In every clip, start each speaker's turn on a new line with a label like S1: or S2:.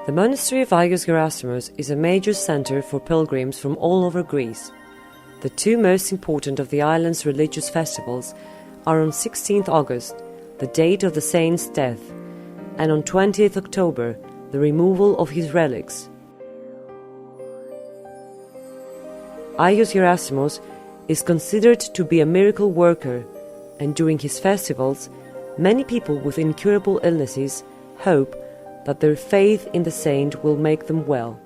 S1: The monastery of Agios Gerasimos is a major center for pilgrims from all over Greece. The two most important of the island's religious festivals are on 16th August, the date of the saint's death, and on 20th October, the removal of his relics. Agios Gerasimos is considered to be a miracle worker, and during his festivals, many people with incurable illnesses hope that their faith in the saint will make them well.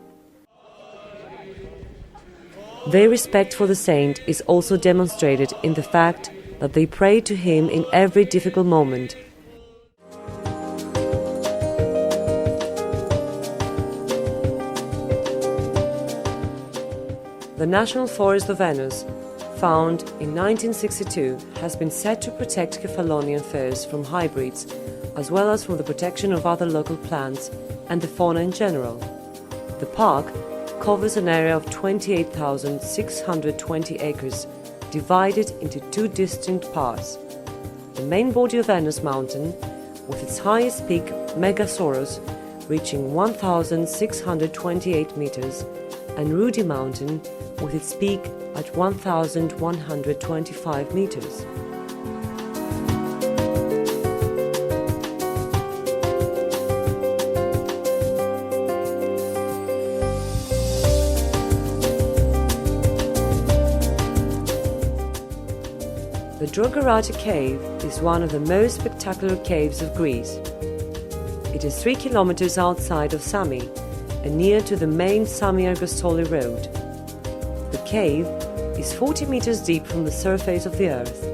S1: Their respect for the saint is also demonstrated in the fact that they pray to him in every difficult moment. The National Forest of Venice, found in 1962, has been set to protect Kefallonia firs from hybrids, as well as from the protection of other local plants and the fauna in general. The park covers an area of 28,620 acres, divided into two distinct parts. The main body of Venice Mountain, with its highest peak, Megasaurus, reaching 1,628 meters, and Rudy Mountain, with its peak at 1,125 meters. The Drogarata Cave is one of the most spectacular caves of Greece. It is 3 kilometers outside of Sami and near to the main Sami-Ergastoli road. The cave is 40 meters deep from the surface of the earth.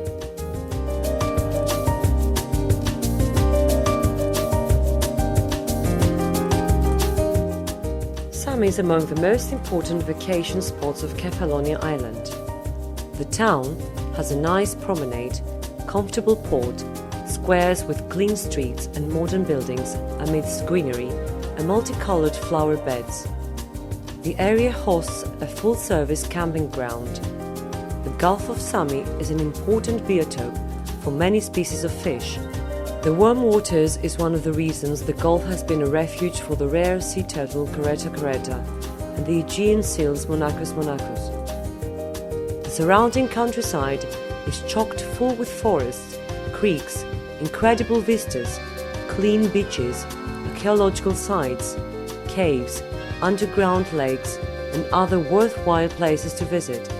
S1: Sami is among the most important vacation spots of Kefallonia Island. The town has a nice promenade, comfortable port, squares with clean streets and modern buildings amidst greenery and multicolored flower beds. The area hosts a full-service camping ground. The Gulf of Sami is an important biotope for many species of fish. The warm waters is one of the reasons the Gulf has been a refuge for the rare sea turtle Caretta caretta and the Aegean seals Monachus monachus. The surrounding countryside is chock full with forests, creeks, incredible vistas, clean beaches, archaeological sites, caves, underground lakes, and other worthwhile places to visit.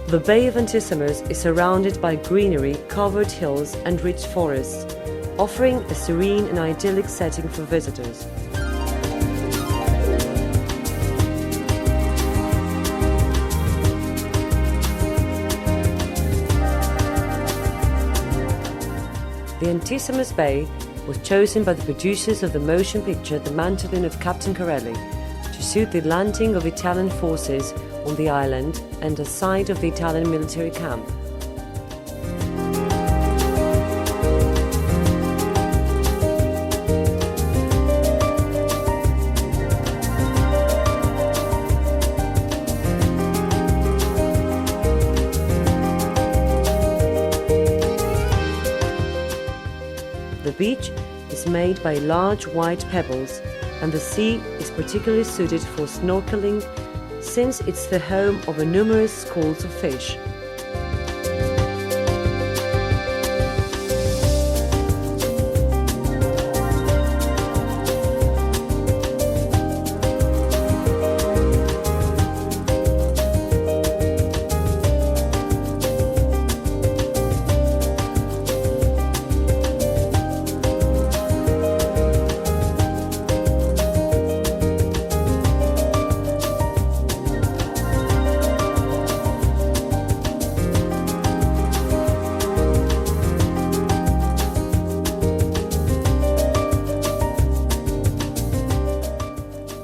S1: The Bay of Antisimos is surrounded by greenery, covered hills and rich forests, offering a serene and idyllic setting for visitors. The Antisimos Bay was chosen by the producers of the motion picture The Mandolin of Captain Corelli to suit the landing of Italian forces on the island and a site of the Italian military camp. The beach is made by large white pebbles, and the sea is particularly suited for snorkeling since it's the home of numerous schools of fish.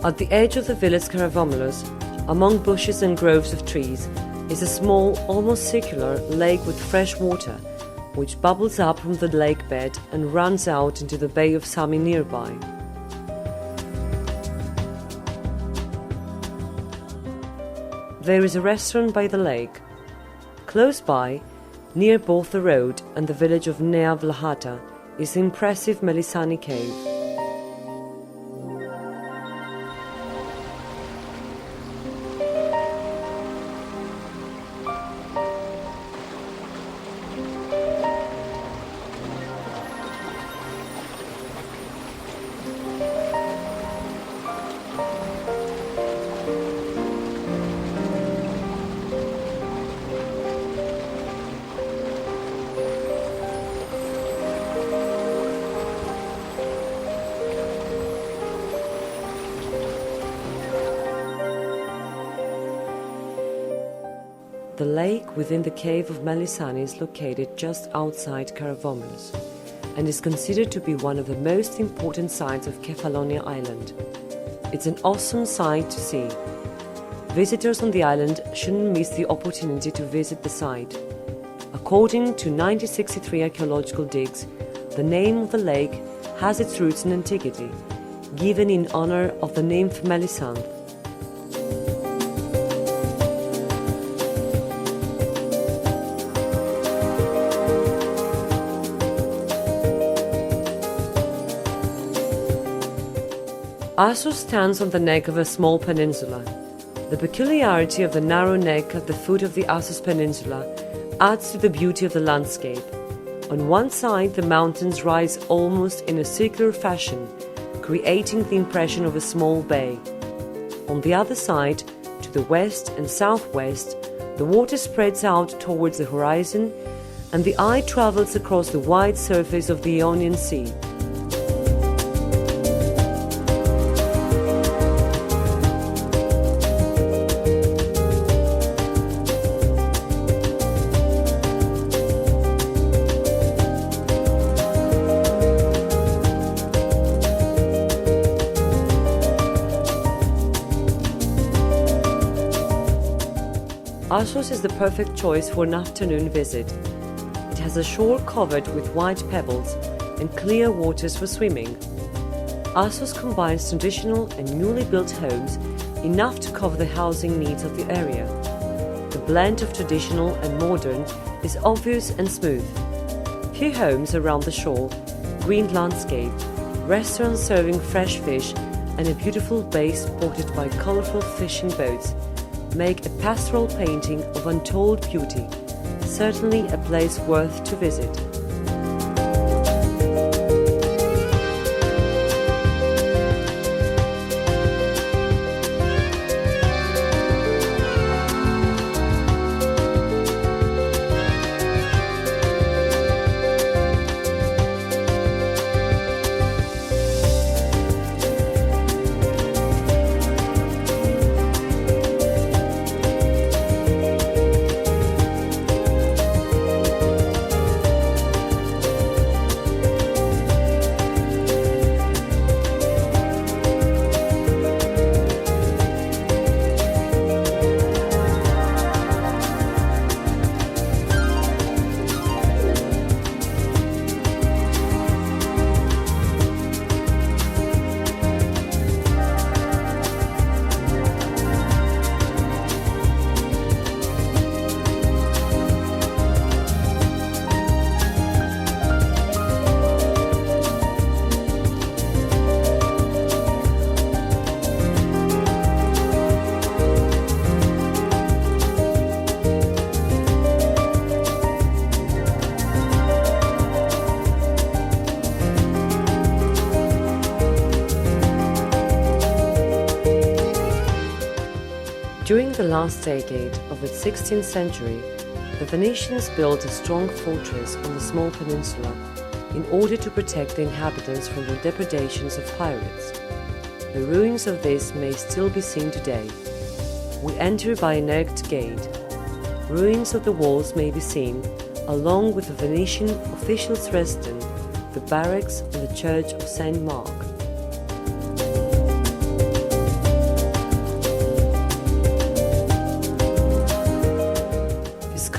S1: At the edge of the village Karavomelos, among bushes and groves of trees, is a small, almost circular lake with fresh water, which bubbles up from the lake bed and runs out into the Bay of Sami nearby. there is a restaurant by the lake. Close by, near both the road and the village of Nea Vlahata, is the impressive Melisani Cave. The lake within the cave of Melisani is located just outside Karavominos and is considered to be one of the most important sites of Kefallonia Island. It's an awesome sight to see. Visitors on the island shouldn't miss the opportunity to visit the site. According to 1963 archaeological digs, the name of the lake has its roots in antiquity, given in honor of the nymph Melisande. Assos stands on the neck of a small peninsula. The peculiarity of the narrow neck at the foot of the Assos Peninsula adds to the beauty of the landscape. On one side, the mountains rise almost in a circular fashion, creating the impression of a small bay. On the other side, to the west and southwest, the water spreads out towards the horizon, and the eye travels across the wide surface of the Ionian Sea. Assos is the perfect choice for an afternoon visit. It has a shore covered with white pebbles and clear waters for swimming. Assos combines traditional and newly built homes enough to cover the housing needs of the area. The blend of traditional and modern is obvious and smooth. Few homes around the shore, green landscape, restaurants serving fresh fish, and a beautiful bay spotted by colorful fishing boats make a pastoral painting of untold beauty, certainly a place worth to visit. During the last decade of its 16th century, the Venetians built a strong fortress on the small peninsula in order to protect the inhabitants from the depredations of pirates. The ruins of this may still be seen today. We enter by an arched gate. Ruins of the walls may be seen, along with the Venetian officials' residence, the barracks and the church of Saint Mark.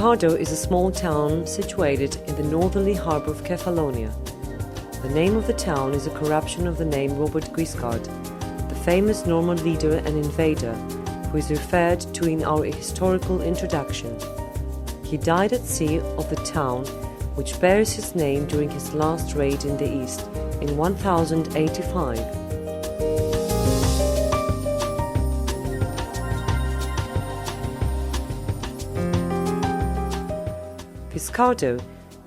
S1: Viscardo is a small town situated in the northerly harbour of Cefalonia. The name of the town is a corruption of the name Robert Guiscard, the famous Norman leader and invader, who is referred to in our historical introduction. He died at sea of the town which bears his name during his last raid in the east in 1085. Viscardo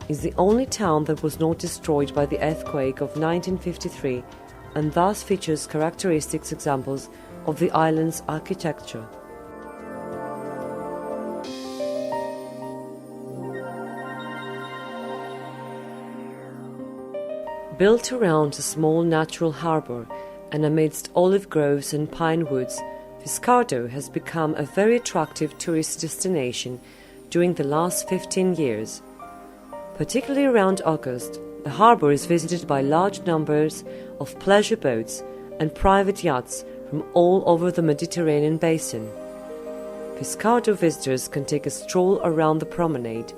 S1: is the only town that was not destroyed by the earthquake of 1953 and thus features characteristic examples of the island's architecture. Built around a small natural harbour and amidst olive groves and pine woods, Viscardo has become a very attractive tourist destination during the last 15 years. Particularly around August, the harbour is visited by large numbers of pleasure boats and private yachts from all over the Mediterranean basin. Viscardo visitors can take a stroll around the promenade,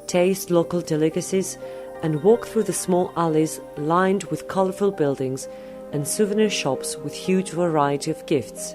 S1: taste local delicacies, and walk through the small alleys lined with colourful buildings and souvenir shops with huge variety of gifts.